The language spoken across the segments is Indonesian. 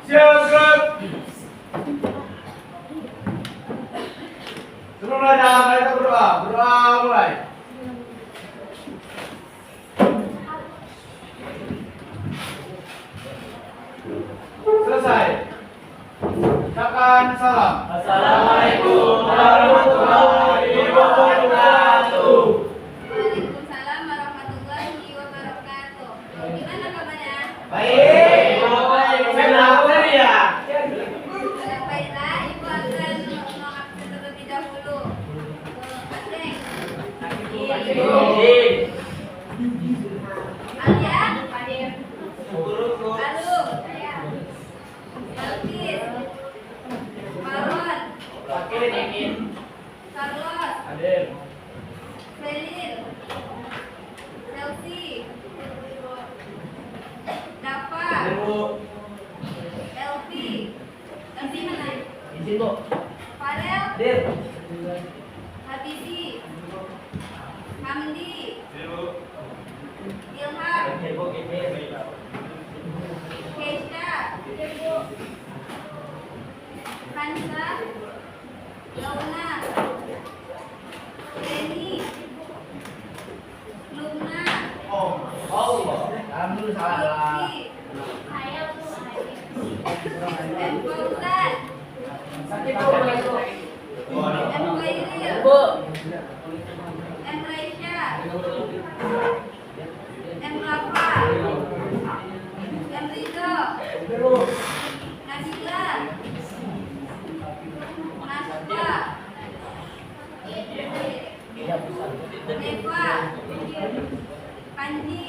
Siap. Sebelum kita berdoa mulai. Selesai. Ucapkan salam. Assalamualaikum warahmatullahi wabarakatuh. Waalaikumsalam warahmatullahi wabarakatuh. Gimana kabarnya? Baik. Kenapa ya? Baiklah, Ibu akan mengabsen terlebih dahulu. Aceh. Alia. Alung. Elkis. Maron. Carlos. Felin. Chelsea. Dava. Elvi. Elvi mana? Farel. Habibi. Hamdi. Ilham. Keisha. Hansa. Launa. Reni. Luna. Lutfi. Dan Fauzan. Dan Khairil. Dan Raisya. Dan Rafa. Dan Ridho. Nabila. Naswa. Neva. Panji.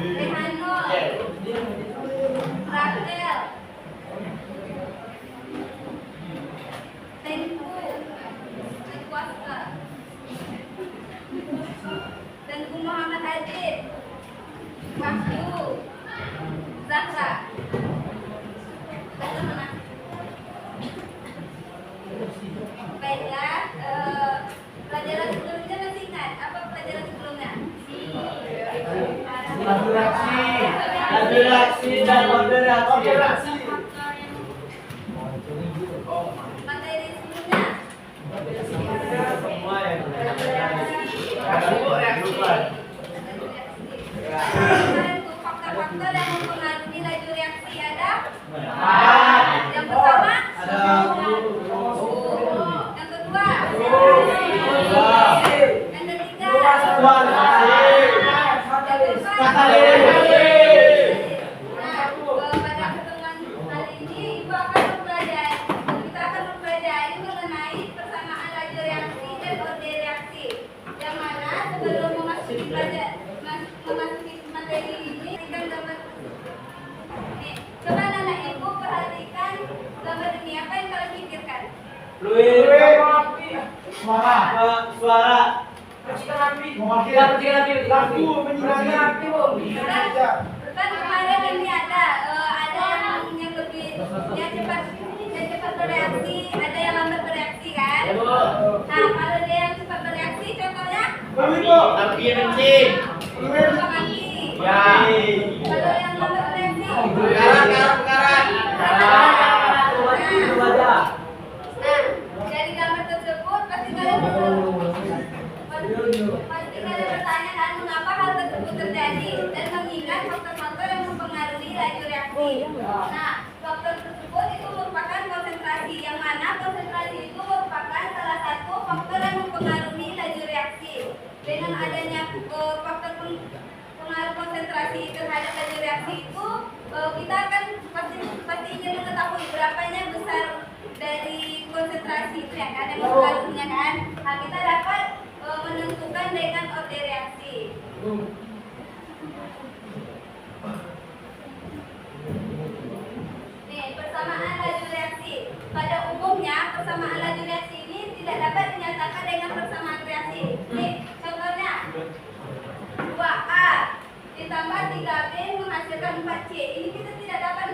Rehanul. Rakel. Tengku. Tengkuasa. Tengku Muhammad Adid. Abdu. Zahra. Betul mana? Baiklah, pelajaran sebelumnya masih ingat? Apa pelajaran sebelumnya? Atraksi dan moderasi. Materi sebelumnya? Faktor-faktor yang mempengaruhi laju reaksi ada? Yang pertama? Yang kedua? Yang ketiga? Pada pertemuan kali ini Ibu akan kita akan mempelajari mengenai persamaan laju reaksi dan orde reaksi. Yang mana sebelum memasuki materi ini, berikan gambar. Nih, coba anak Ibu perhatikan gambar ini, apa yang kalian pikirkan? Suara. Kan kemarin ini ada yang lebih cepat bereaksi, ada yang lambat bereaksi kan? Nah, kalau dia yang cepat bereaksi contohnya Api bensin. gelombang api. Ya. Kalau yang lambat bereaksi Nah, dari gambar tersebut pasti kalian bertanya kan mengapa hal tersebut terjadi dan mengingat faktor-faktor yang mempengaruhi laju reaksi. Nah, faktor tersebut itu merupakan konsentrasi, yang mana konsentrasi itu merupakan salah satu faktor yang mempengaruhi laju reaksi. Dengan adanya faktor pengaruh konsentrasi terhadap laju reaksi itu, kita akan pasti ingin mengetahui berapanya besar dari konsentrasi itu ya kan, yang mempengaruhinya kan. Nah, kita dapat menentukan dengan orde reaksi. Nih, persamaan laju reaksi. Pada umumnya, persamaan laju reaksi ini tidak dapat dinyatakan dengan persamaan reaksi. Nih, contohnya 2A ditambah 3B menghasilkan 4C. Ini kita tidak dapat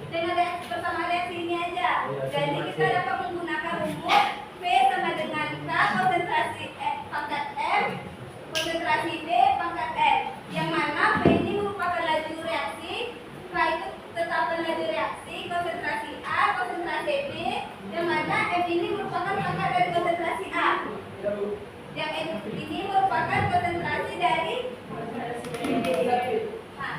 dengan persamaan reaksi ini aja. Jadi kita dapat menggunakan rumus P sama dengan K konsentrasi pangkat M konsentrasi B pangkat N, yang mana P ini merupakan laju reaksi, K itu tetap M ini merupakan pangkat dari konsentrasi A. Yang M ini merupakan konsentrasi dari A.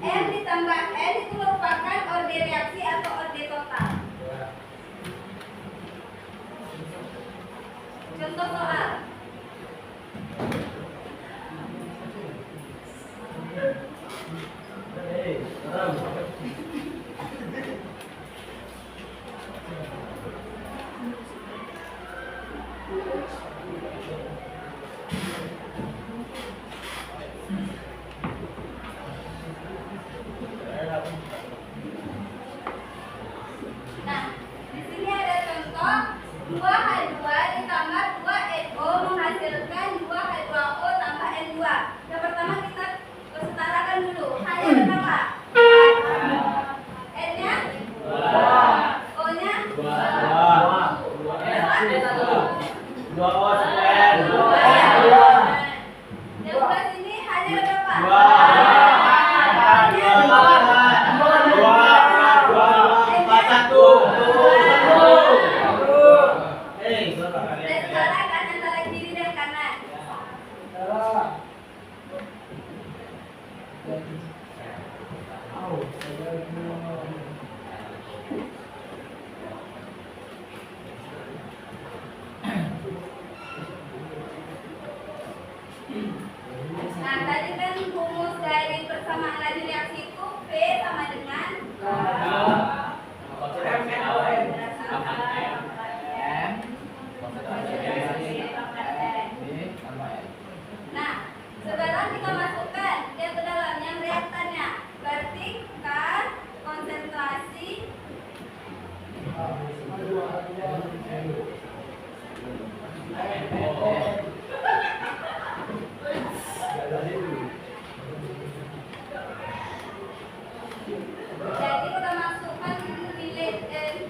M ditambah N itu merupakan orde reaksi atau orde total. Contoh soal. Nah, di sini ada contoh 2H2 ditambah 2NO menghasilkan 2H2O tambah N2. Yang pertama kita setarakan dulu. H-nya berapa? N-nya? O-nya? Yang sebelah sini H-nya berapa? Dan setarakan antara kiri dan kanan. Nah, tadi kan rumus dari persamaan laju reaksi itu P sama dengan Nah, sekarang kita masukkan yang ke dalam yang reaktannya. Berarti K konsentrasi jadi kita masukkan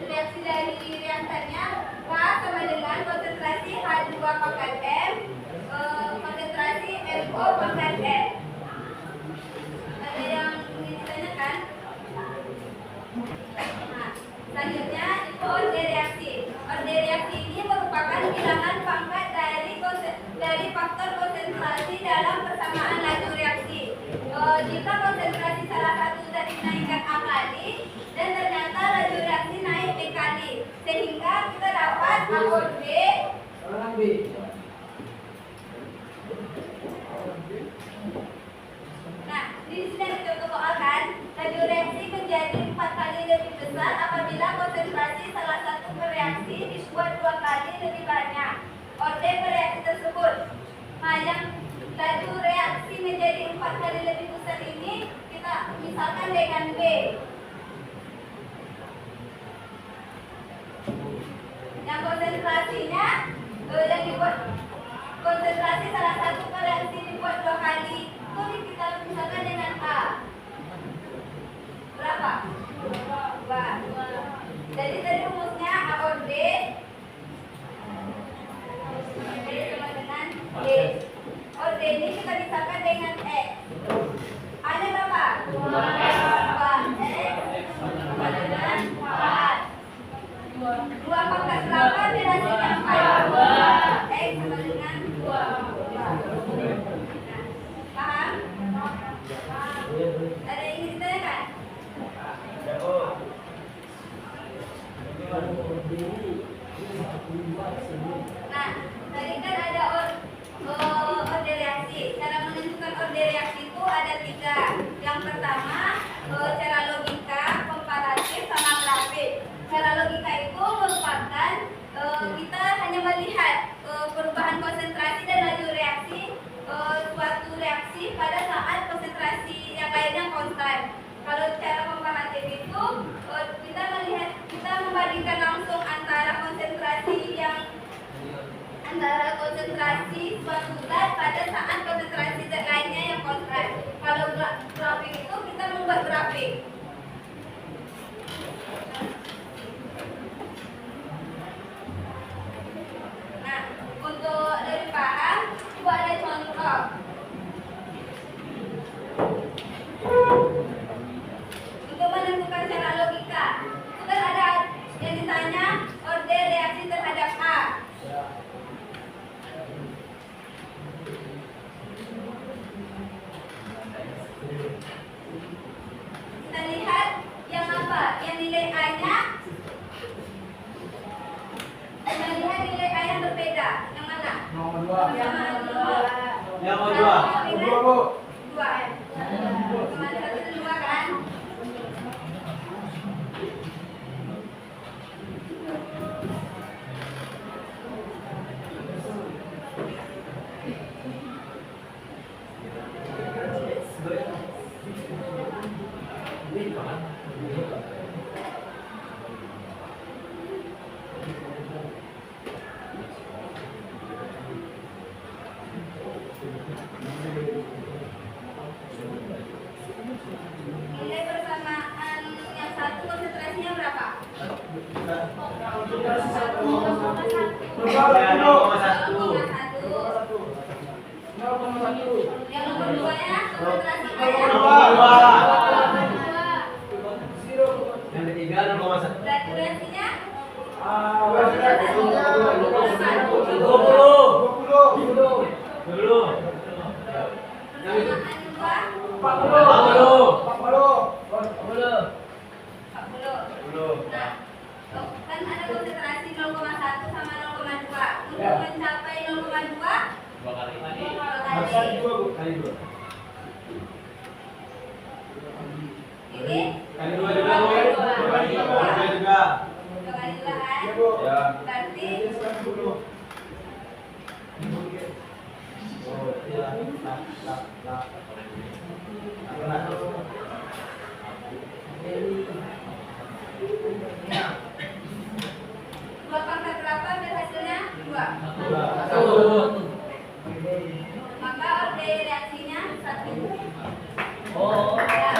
reaksi dari reaktannya K sama dengan konsentrasi H2 pangkat M konsentrasi NO pangkat N. Ada yang ingin ditanyakan? Nah, selanjutnya itu orde reaksi. Orde reaksi ini merupakan bilangan pangkat dari faktor konsentrasi dalam persamaan laju reaksi. Jika konsentrasi salah satu tadi dinaikkan A kali dan ternyata laju reaksi naik B kali, sehingga kita dapat AOD. Nah, di sini ada contoh soal kan, laju reaksi menjadi 4 kali lebih besar apabila konsentrasi salah satu reaksi dibuat 2 kali lebih banyak. Orde reaksi tersebut. Nah, yang laju reaksi menjadi 4 kali lebih besar ini kita misalkan dengan B. Yang konsentrasinya yang dibuat konsentrasi salah satu reaksi dibuat 2 kali itu kita misalkan dengan A. Berapa? 2. Jadi tadi rumusnya AOD sama dengan D. OD ini kita misalkan dengan X. A-nya berapa? 2. X sama dengan 4. 2 pangkat berapa dinasikan 4? X sama dengan 2. Paham? Ada yang ingin ditanyakan? Nah, tadi kan ada orde reaksi. Cara menentukan orde reaksi itu ada 3. Yang pertama, cara logika, komparatif, sama grafik. Cara logika itu merupakan kita hanya melihat perubahan konsentrasi dan laju reaksi suatu reaksi pada saat konsentrasi yang lainnya konstan. Kalau cara komparatif itu kita membandingkan langsung antara konsentrasi suatu zat pada saat konsentrasi zat lainnya yang konstan. Kalau grafik itu kita membuat grafik. Nah, untuk lebih paham, coba ada contoh. Untuk menentukan cara logika, Yang mau dua. Dua, Bu. Dua. Cuma ada satu dan dua kan? Nilai persamaan yang satu konsentrasinya berapa? Ya, 0,1. 0,1. Yang nomor dua ya konsentrasinya ya? 0,2. Yang ketiga 0,1. Dan durasinya? 20. Persamaan dua? 40. Nah, kan ada konsentrasi 0,1 sama 0,2. Untuk mencapai 0,2 Dua kali. dua Harus kali. dua, Bu. Kali dua. Ini Kali dua juga, Bu. Dua kali juga. dua kali dua kan? Ya, Bu. Ya. Berarti 10. dua pangkat berapa hasilnya? Dua. Maka order reaksinya 1. Oh. Ya.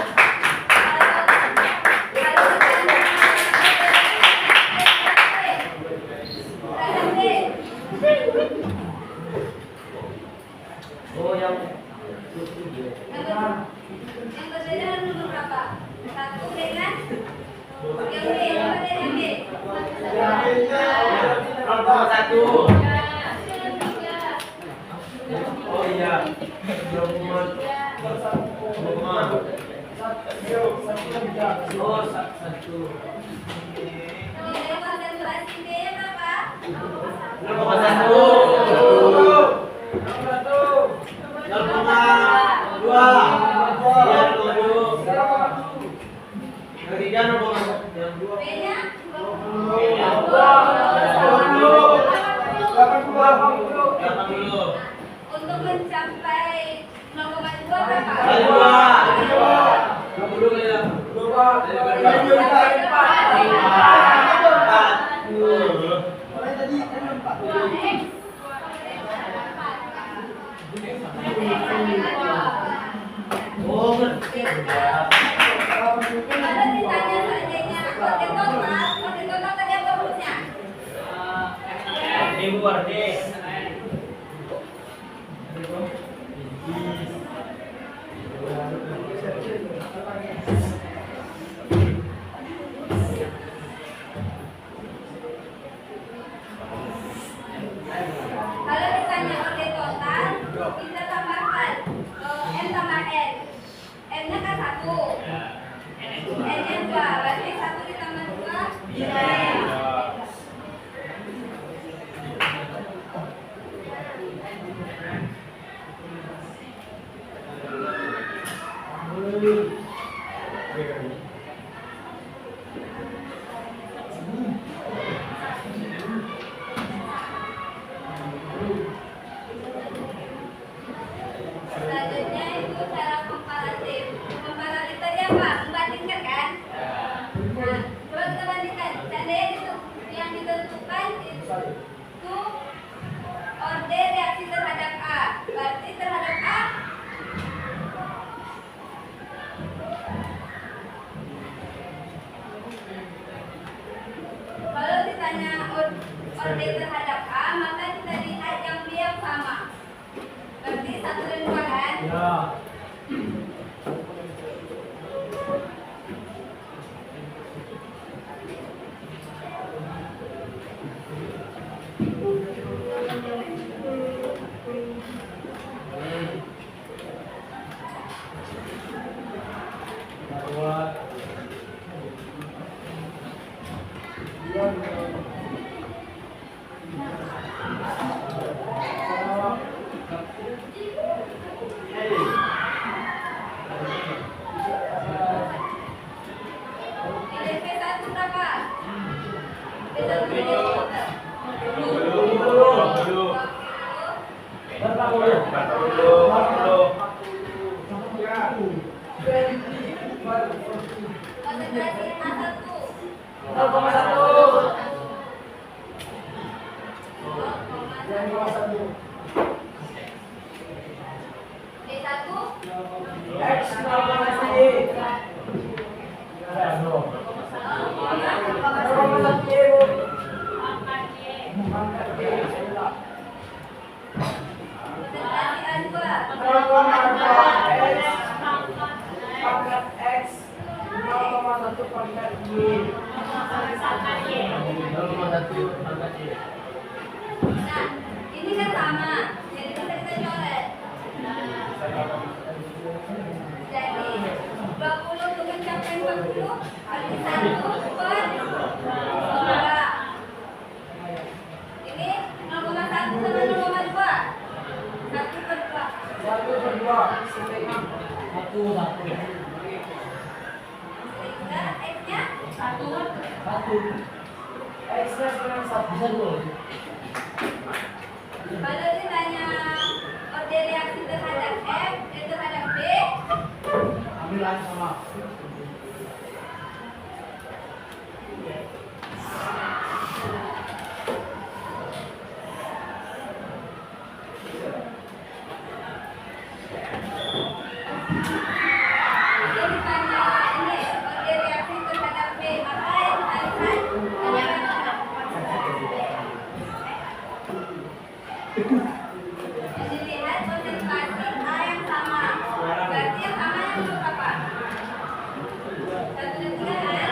Oh, yang Yang berbeda nomor berapa? 1 dengan yang B. Apa dari yang B? nomor 1. Oh iya. 0,1. Oh, 1. Nilai konsentrasi B-nya berapa? 0,1. 0,2. Iya, 0,2. Ketiga 0,1. Yang dua. B-nya? 80. Untuk mencapai 0,2 berapa? Kali dua. 20 kali dua. Oh, ngerti. Kalau ditanya seandainya kode total tadi apa hurufnya? Ini buat deh. Kalau ditanya kode total, kita tambahkan N tambah N. N-nya kan 1. N-nya 2. Berarti 1 ditambah 2 Iya. Konsentrasi A1. 0,1. 0,1. B1. X 0,1. 0,1. Konsentrasi A2. 0,2. Pangkat X 0,1 pangkat Y. 0,1 pangkat Y. Nah, ini kan sama. Jadi bisa kita coret. Jadi 20 untuk mencapai 40 berarti 1/2. Ini 0,1 sama 0,2. 1/2. 1/2. Sehingga X-nya X-nya sekarang 1. kalau ditanya order reaksi terhadap F dan terhadap B, Ambil aja sama. dia ditanya ini order reaksi terhadap B, maka yang ditanyakan jadi lihat konsentrasi A yang sama. Berarti yang sama yang untuk apa? 1 dan 3 kan?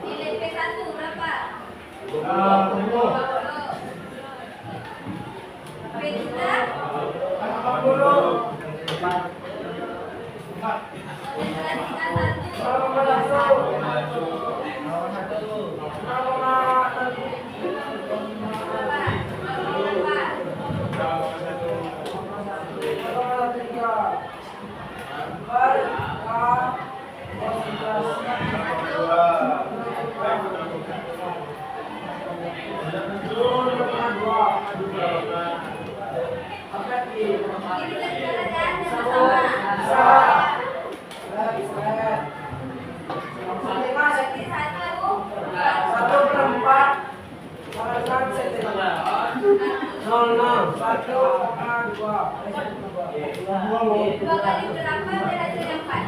Nilai P1 berapa? 40. B3 40. konsentrasi A1 ini keadaan yang sama. Berarti 2 kali berapa berhasil yang 4?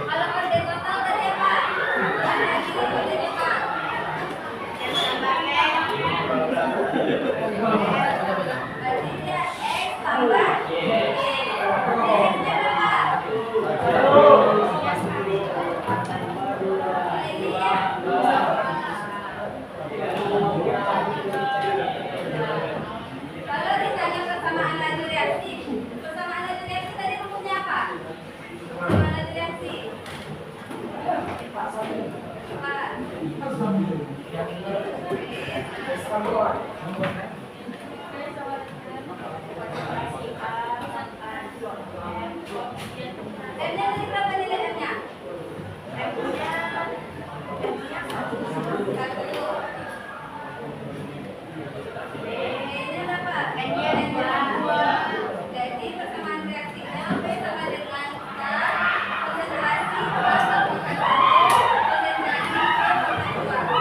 Kalau order total tadi apa? Ada di order total. Berarti dia X tambah Y. X-nya berapa? Ini ya. Kalau ditanya persamaan laju reaksi, persamaan laju reaksi tadi rumusnya apa? Persamaan laju reaksi. Apa? M-nya tadi berapa nilai M-nya? M-nya 1. N-nya berapa? N-nya 2. Jadi persamaan reaksinya P sama dengan K konsentrasi plus 1/1 konsentrasi P/2.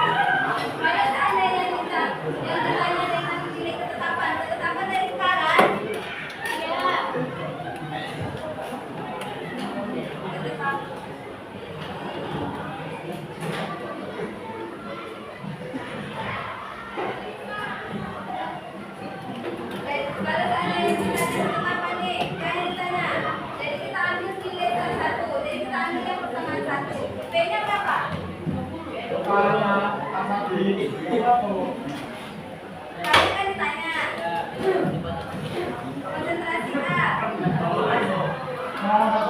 Kalau seandainya kita yang ditanya dengan Tadi kan ditanya. Konsentrasi Kak. Konsentrasi B.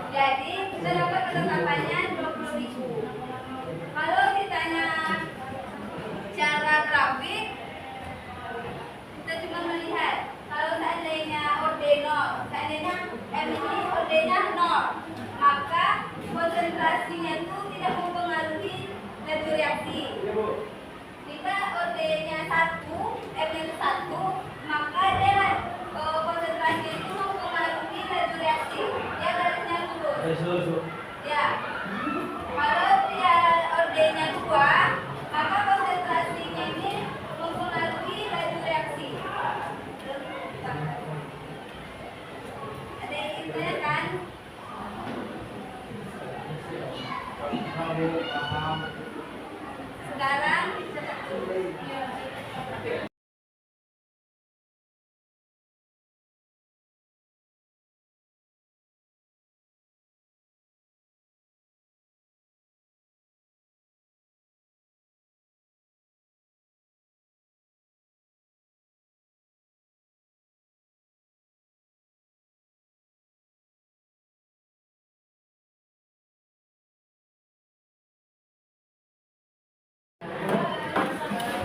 Jadi kita dapat ketetapannya 20.000. Kalau ditanya cara grafik, kita cuma melihat kalau seandainya ordeno, seandainya M ini ordennya 0, maka konsentrasinya itu tidak mempengaruhi laju reaksi. Jika ordennya 1, M itu 1, maka dia konsentrasi itu mempengaruhi laju reaksi. Dia garisnya lurus. Ya. Kalau dia ordennya 2, maka konsentrasinya ini mempengaruhi laju reaksi. Ada yang ingin kan? Sekarang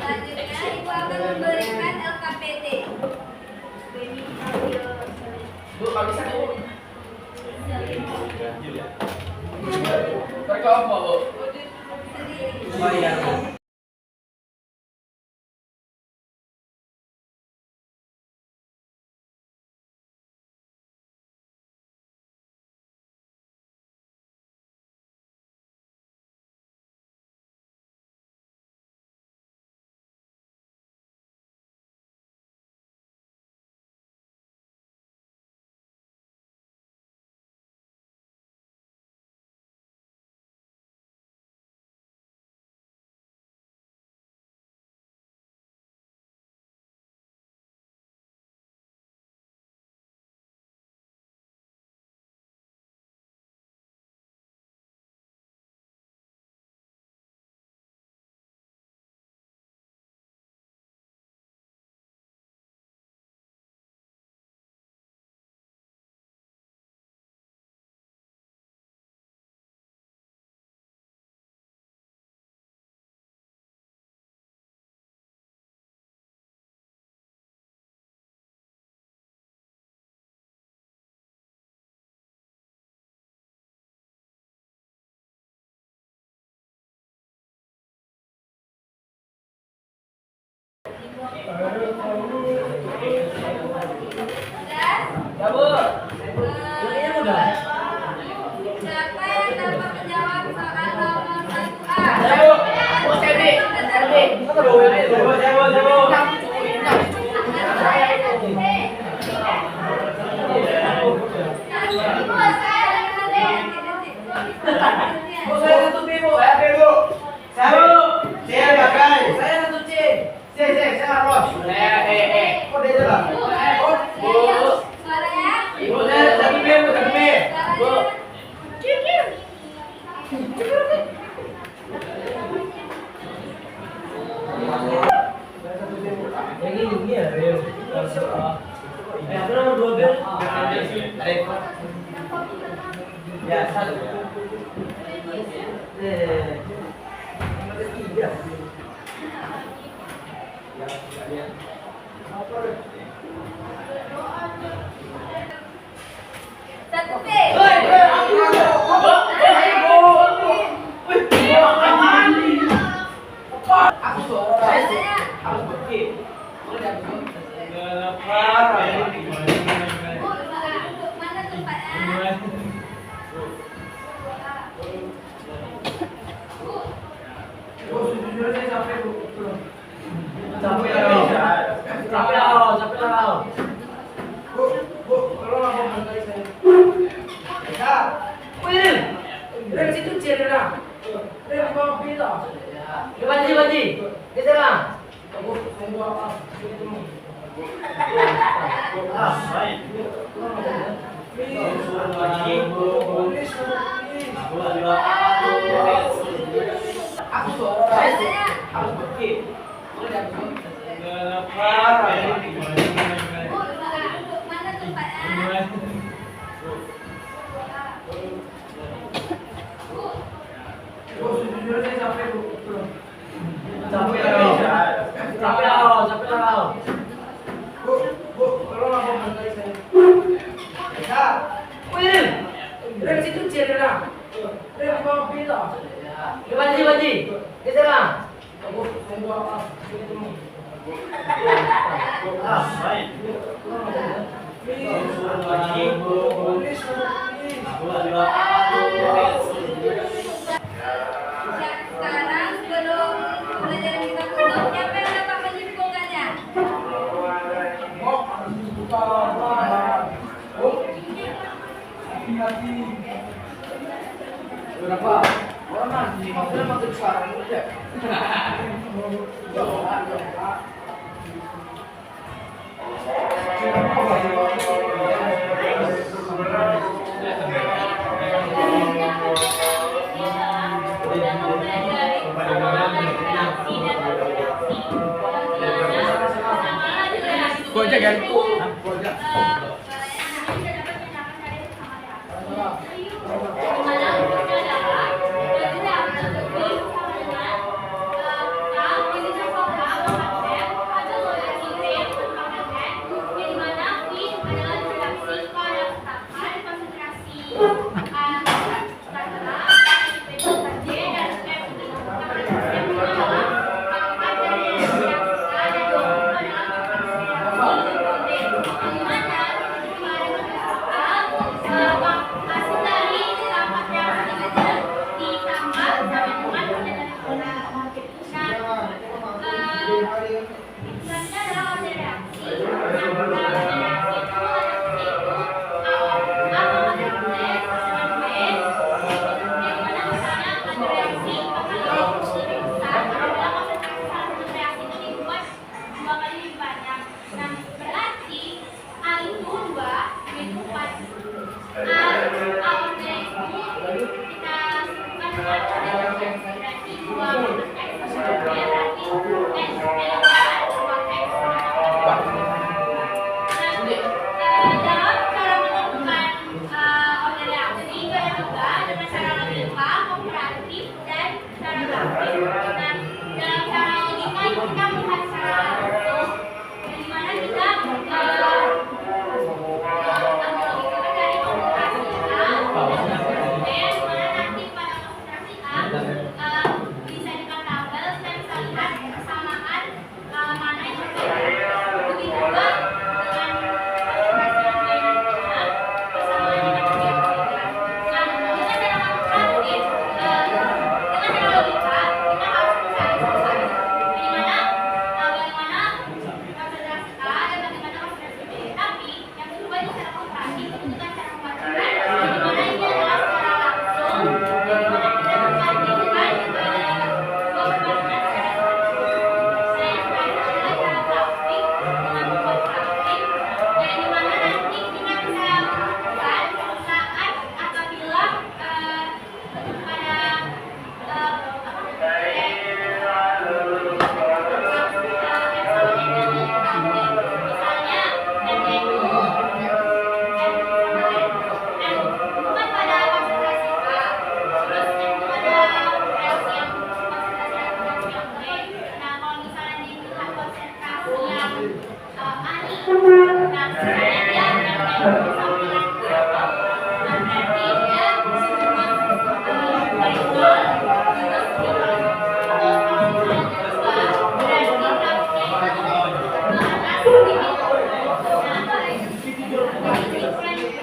selanjutnya Ibu akan memberikan LKPD. Bu, kalau bisa Bu. Sendiri. Mereka apa, Bu? Bayar. Ya, Bu. Ini mudah. Siapa yang dapat menjawab soal nomor 1A? Saya, Bu. Bu, Sandy. Sandy. Bu, saya satu B, Bu. Saya gagal. Saya satu C. Saya harus. Kok dia jalan? Suaranya? Ibu, saya satu B, Bu. Suaranya? Ya, satu. Tiga. Satu B. Aku suara. Biasanya. Harus pergi. Bu, mana tempatnya? Aku suara. Biasanya. Harus pergi. Bu, mana tempatnya? Ya, sekarang sebelum pelajaran kita tutup, siapa yang dapat menyimpulkannya? Berapa? Orang nanti maksudnya makin sekarang aja. Kok aja kan? Bisa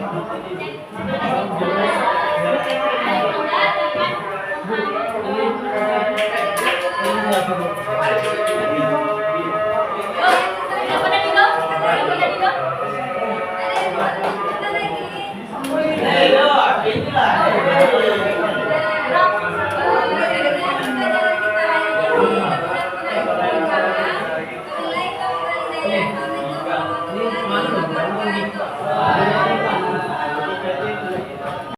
Ada yang lagi.